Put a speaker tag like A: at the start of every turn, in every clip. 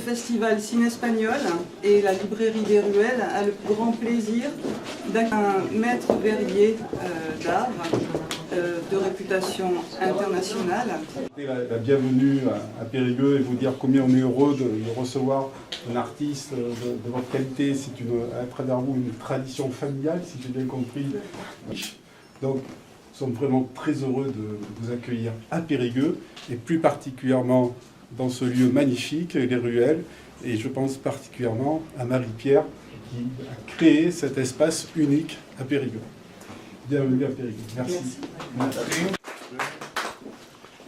A: festival Ciné Espagnol et la librairie des Ruelles a le grand plaisir d'accueillir un maître verrier d'art de réputation internationale.
B: La bienvenue à Périgueux et vous dire combien on est heureux de recevoir un artiste de votre qualité. C'est à travers vous une tradition familiale, si j'ai bien compris. Donc, nous sommes vraiment très heureux de vous accueillir à Périgueux et plus particulièrement dans ce lieu magnifique, les Ruelles, et je pense particulièrement à Marie-Pierre qui a créé cet espace unique à Périgueux. Bienvenue à Périgueux. Merci.
C: Merci.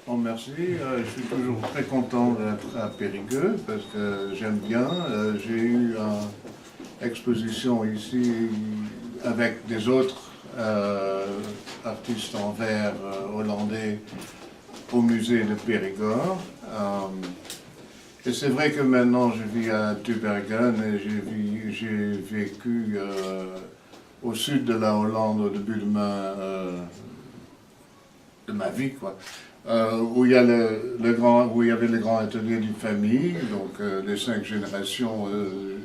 C: Bon, merci. Je suis toujours très content d'être à Périgueux parce que j'aime bien. J'ai eu une exposition ici avec des autres artistes en verre hollandais au musée de Périgord. Et c'est vrai que maintenant je vis à Tubbergen et j'ai vécu au sud de la Hollande au début de ma vie, quoi. Où il y avait le grand atelier d'une famille, donc les 5 générations.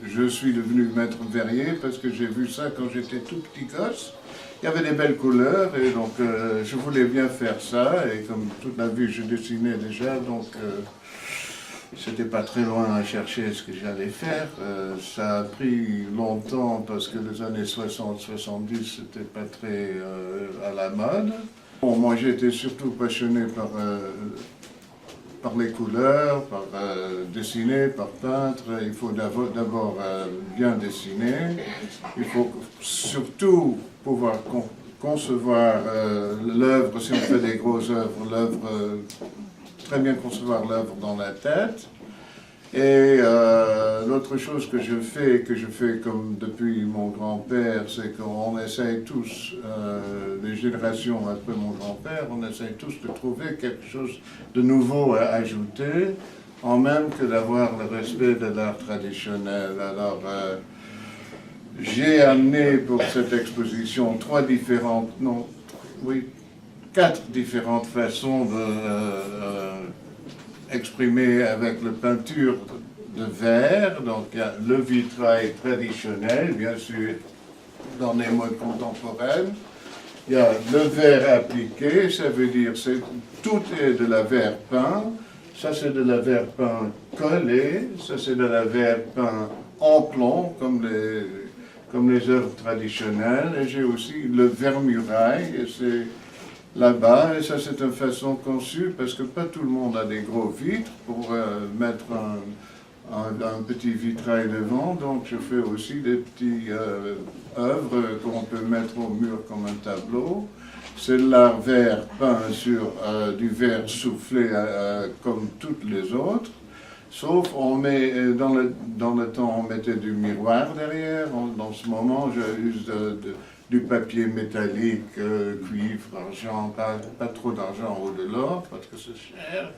C: Je suis devenu maître verrier parce que j'ai vu ça quand j'étais tout petit gosse. Il y avait des belles couleurs et donc je voulais bien faire ça, et comme toute la vie je dessinais déjà, donc c'était pas très loin à chercher ce que j'allais faire. Ça a pris longtemps parce que les années 60-70 c'était pas très à la mode. Bon, moi j'étais surtout passionné par les couleurs, par dessiner, par peindre. Il faut d'abord bien dessiner. Il faut surtout pouvoir concevoir l'œuvre, si on fait des grosses œuvres, très bien concevoir l'œuvre dans la tête. Et l'autre chose que je fais comme depuis mon grand-père, c'est qu'on essaye tous, les générations après mon grand-père, on essaye tous de trouver quelque chose de nouveau à ajouter, en même que d'avoir le respect de l'art traditionnel. Alors, j'ai amené pour cette exposition 4 différentes façons exprimer avec la peinture de verre. Donc il y a le vitrail traditionnel, bien sûr, dans les modes contemporaines. Il y a le verre appliqué, ça veut dire que tout est de la verre peint. Ça c'est de la verre peint collé, ça c'est de la verre peint en plomb, comme les œuvres traditionnelles. Et j'ai aussi le vermurail, et c'est là-bas, et ça c'est une façon conçue parce que pas tout le monde a des gros vitres pour mettre un petit vitrail devant, donc je fais aussi des petites œuvres qu'on peut mettre au mur comme un tableau. C'est de l'art verre peint sur du verre soufflé comme toutes les autres, sauf on met, dans le temps on mettait du miroir derrière. Dans ce moment j'use du papier métallique, cuivre, argent, pas trop d'argent ou de l'or parce que c'est cher,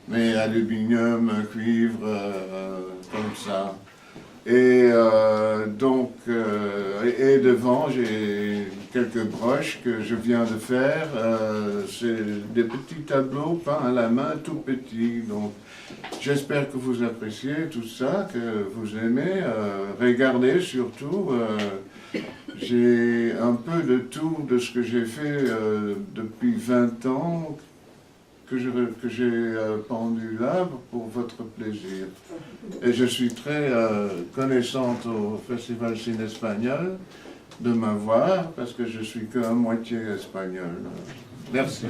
C: mais aluminium, cuivre, comme ça. Et donc, et devant j'ai quelques broches que je viens de faire, c'est des petits tableaux peints à la main, tout petits. Donc j'espère que vous appréciez tout ça, que vous aimez. Regardez surtout. J'ai un peu de tout de ce que j'ai fait depuis 20 ans, que j'ai pendu là pour votre plaisir. Et je suis très connaissante au Festival Ciné Espagnol de m'avoir, parce que je suis qu'à moitié espagnol. Merci.